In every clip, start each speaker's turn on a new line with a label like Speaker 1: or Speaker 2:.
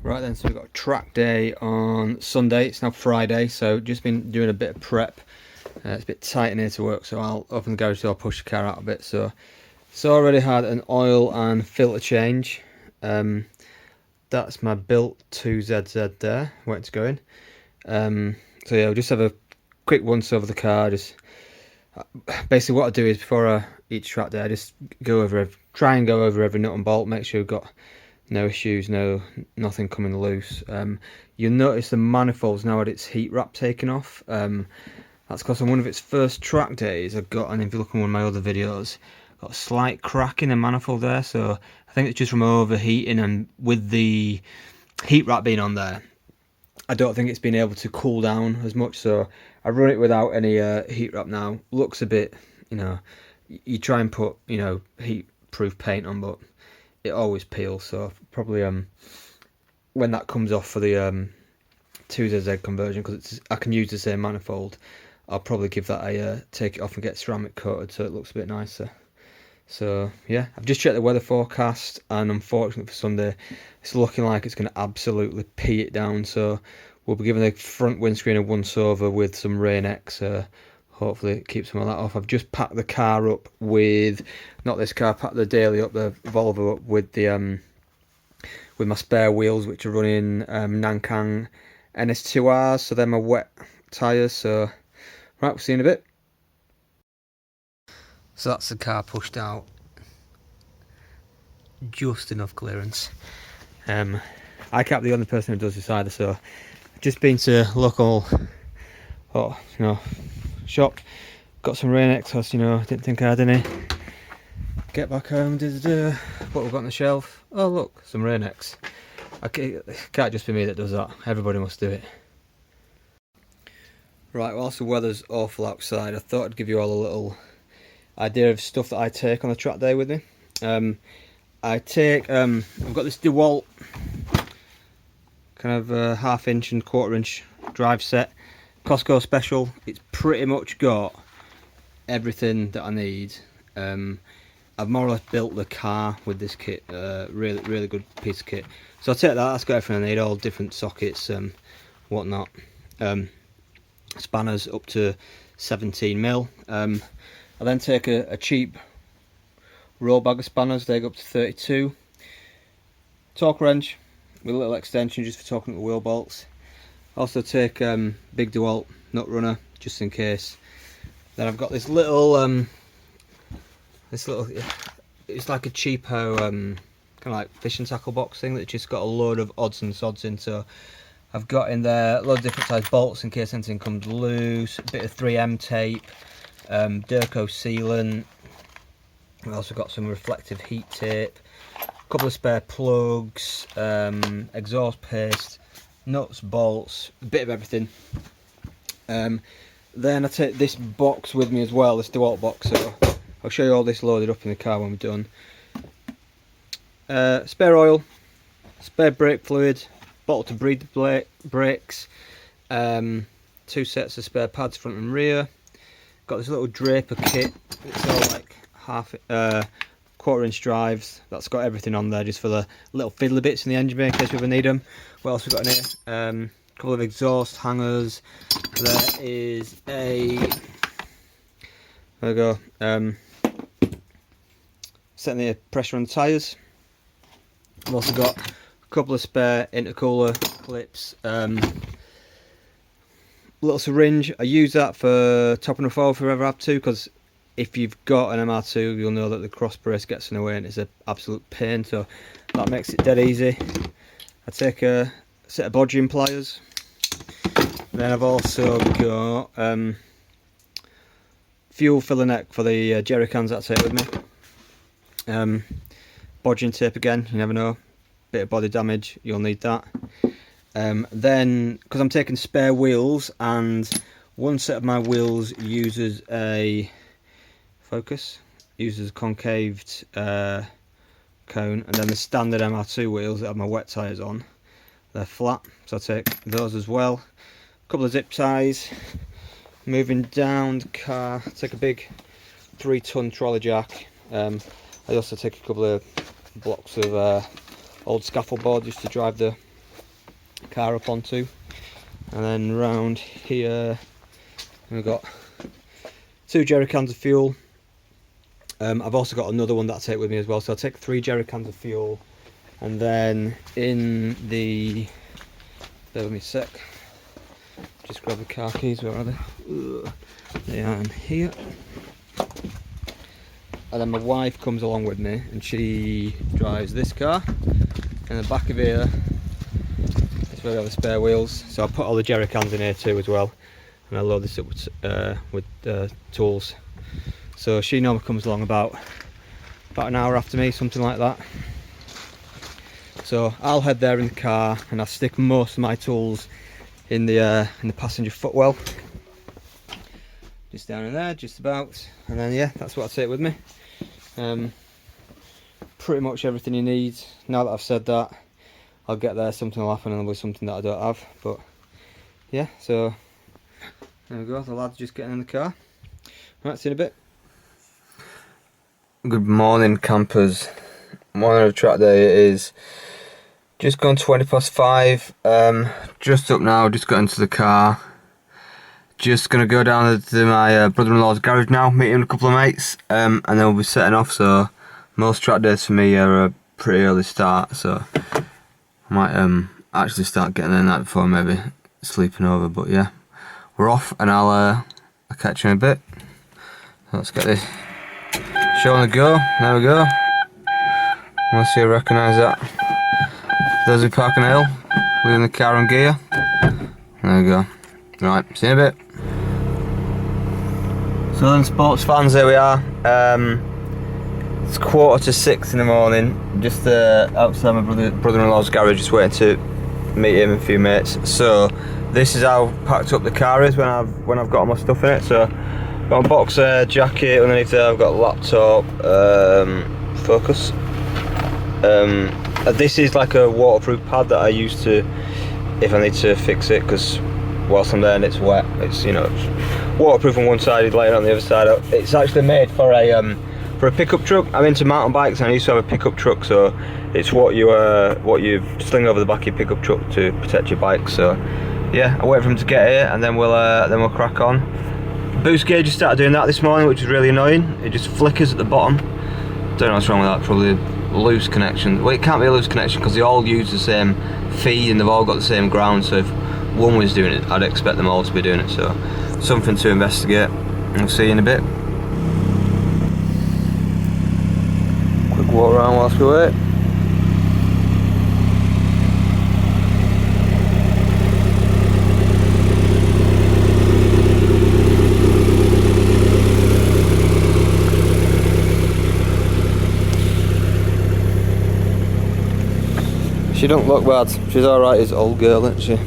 Speaker 1: Right then, so we've got a track day on Sunday. It's now Friday, so just been doing a bit of prep. It's a bit tight in here to work, so I'll open the garage door, I'll push the car out a bit. So it's already had an oil and filter change. That's my built 2ZZ there, where it's going. So yeah, we'll just have a quick once over the car. Just basically what I do is before each track day, I just try and go over every nut and bolt, make sure we've got no issues, nothing coming loose. You'll notice the manifolds now had its heat wrap taken off. That's because on one of its first track days I got, and if you look at one of my other videos, got a slight crack in the manifold there, so I think it's just from overheating, and with the heat wrap being on there, I don't think it's been able to cool down as much, so I run it without any heat wrap now. Looks a bit, you try and put, heat proof paint on, but it always peels, so probably when that comes off for the 2ZZ conversion, because I can use the same manifold, I'll probably give that a take it off and get ceramic coated so it looks a bit nicer. So yeah, I've just checked the weather forecast, and unfortunately for Sunday it's looking like it's going to absolutely pee it down, so we'll be giving the front windscreen a once over with some Rain-X. Hopefully it keeps some of that off. I've just packed the car up with, not this car, packed the daily up, the Volvo up with the with my spare wheels, which are running Nankang NS2Rs, so they're my wet tyres. So right, we'll see you in a bit. So that's the car pushed out, just enough clearance. I can't be the only person who does this either, so I've just been to local shop, got some Rain-X, didn't think I had any. Get back home, what we've got on the shelf. Oh look, some Rain-X. It can't just be me that does that, everybody must do it. Right, whilst the weather's awful outside, I thought I'd give you all a little idea of stuff that I take on a track day with me. I've got this DeWalt kind of 1/2 inch and 1/4 inch drive set, Costco special. It's pretty much got everything that I need. I've more or less built the car with this kit, really good piece of kit. So I'll take that's got everything I need, all different sockets, whatnot. Spanners up to 17mm. I then take a cheap roll bag of spanners, they go up to 32. Torque wrench with a little extension just for torquing up the wheel bolts. Also take big DeWalt nut runner just in case. Then I've got this little it's like a cheapo kind of like fishing tackle box thing that just got a load of odds and sods in. So I've got in there a load of different size bolts in case anything comes loose, a bit of 3M tape, Durco sealant. I've also got some reflective heat tape, a couple of spare plugs, exhaust paste, nuts, bolts, a bit of everything. Then I take this box with me as well, this DeWalt box, so I'll show you all this loaded up in the car when we're done. Spare oil, spare brake fluid, bottle to breathe the brakes, 2 sets of spare pads front and rear. Got this little draper kit, it's all like 1/4 inch drives, that's got everything on there just for the little fiddly bits in the engine bay in case we ever need them. What else we got in here? A couple of exhaust hangers. There is there we go, setting the pressure on the tyres. I've also got a couple of spare intercooler clips, little syringe. I use that for topping off oil if I ever have to, because if you've got an MR2 you'll know that the cross brace gets in the way and it's an absolute pain, so that makes it dead easy. I take a set of bodging pliers. Then I've also got fuel filler neck for the jerry cans that I take with me. Bodging tape again, you never know, bit of body damage, you'll need that. Then, because I'm taking spare wheels, and one set of my wheels uses a concaved cone, and then the standard MR2 wheels that have my wet tyres on, they're flat, so I take those as well. A couple of zip ties. Moving down the car, I take a big 3-ton trolley jack. I also take a couple of blocks of old scaffold board just to drive the car up onto. And then round here we've got 2 jerry cans of fuel. I've also got another one that I take with me as well, so I'll take 3 jerry cans of fuel. And then in the, bear with me a sec, just grab the car keys, where are they? They are in here. And then my wife comes along with me and she drives this car. In the back of here is where we have the spare wheels, so I'll put all the jerry cans in here too as well, and I'll load this up with tools. So she normally comes along about an hour after me, something like that. So I'll head there in the car and I'll stick most of my tools in the passenger footwell, just down in there, just about. And then yeah, that's what I take with me. Pretty much everything you need. Now that I've said that, I'll get there, something will happen and there'll be something that I don't have. But yeah, so there we go, the lad's just getting in the car. Right, see you in a bit. Good morning, campers. Morning of the track day. It is just gone 5:20. Just up now, just got into the car. Just gonna go down to my brother-in-law's garage now, meet him and a couple of mates, and then we'll be setting off. So most track days for me are a pretty early start, so I might actually start getting there the night before, maybe sleeping over. But yeah, we're off, and I'll catch you in a bit. So let's get this show on the go. There we go. Unless you recognise that. Those who park on the hill, leaving the car on gear. There we go. Right, see you in a bit. So then, sports fans, here we are. It's 5:45 in the morning. Just outside my brother-in-law's garage, just waiting to meet him and a few mates. So this is how packed up the car is when I've got all my stuff in it. So got a boxer jacket underneath there. I've got a laptop, focus. This is like a waterproof pad that I use to, if I need to fix it, because whilst I'm there and it's wet, it's, you know, it's waterproof on one side, light on the other side. It's actually made for a pickup truck. I'm into mountain bikes and I used to have a pickup truck, so it's what you sling over the back of your pickup truck to protect your bike. So yeah, I wait for him to get here and then we'll crack on. Boost gauge just started doing that this morning, which is really annoying. It just flickers at the bottom. Don't know what's wrong with that. Probably a loose connection. Well, it can't be a loose connection because they all use the same feed and they've all got the same ground. So if one was doing it, I'd expect them all to be doing it. So something to investigate. We'll see you in a bit. Quick walk around whilst we wait. She don't look bad. She's alright as old girl, isn't she?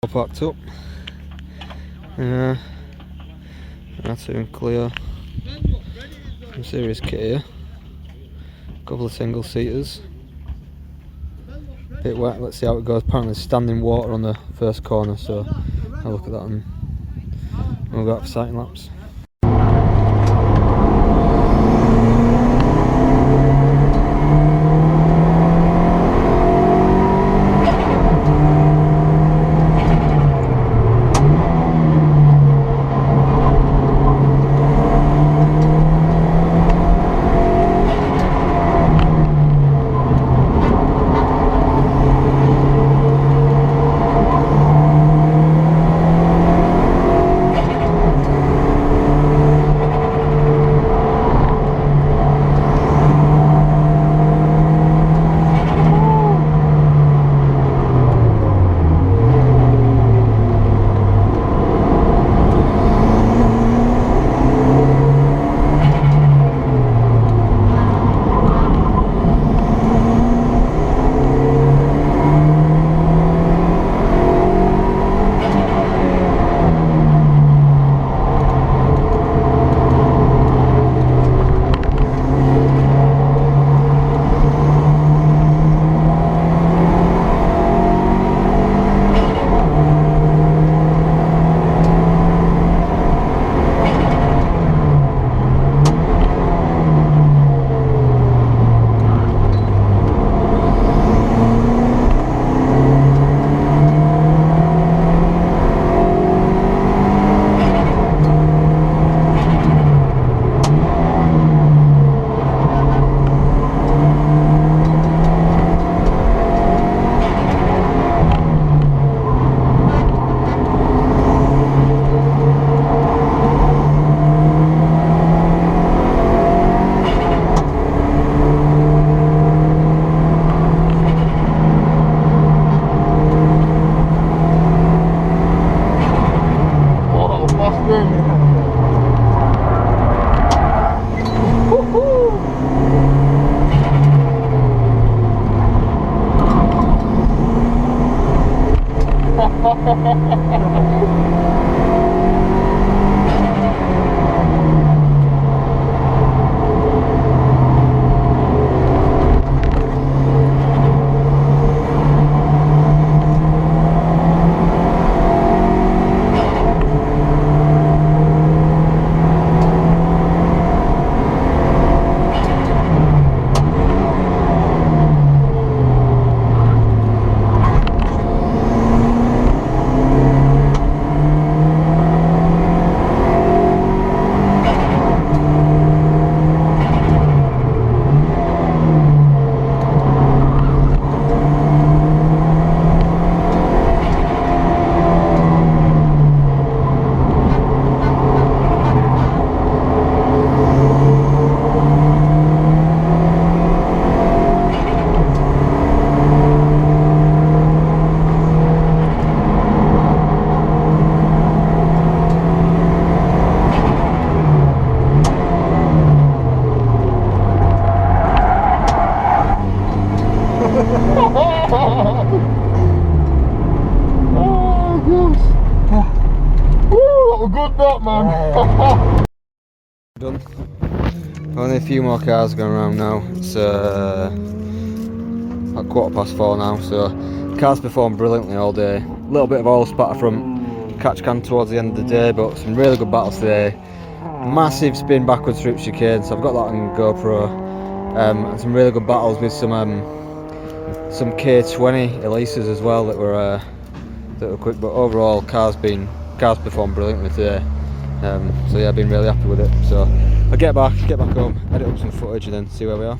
Speaker 1: All packed up. Yeah. That's even clear. Some serious kit here. Couple of single seaters. Bit wet, let's see how it goes. Apparently there's standing water on the first corner, so I'll look at that and we'll go out for sighting laps.
Speaker 2: that, man.
Speaker 1: Done. Only a few more cars going around now. It's like 4:15 now, so cars performed brilliantly all day. A little bit of oil spatter from catch can towards the end of the day, but some really good battles today. Massive spin backwards through chicane, so I've got that on GoPro. And some really good battles with some K20 Elises as well that were quick. But overall, cars performed brilliantly today. So yeah, I've been really happy with it. So I'll get back home, edit up some footage, and then see where we are.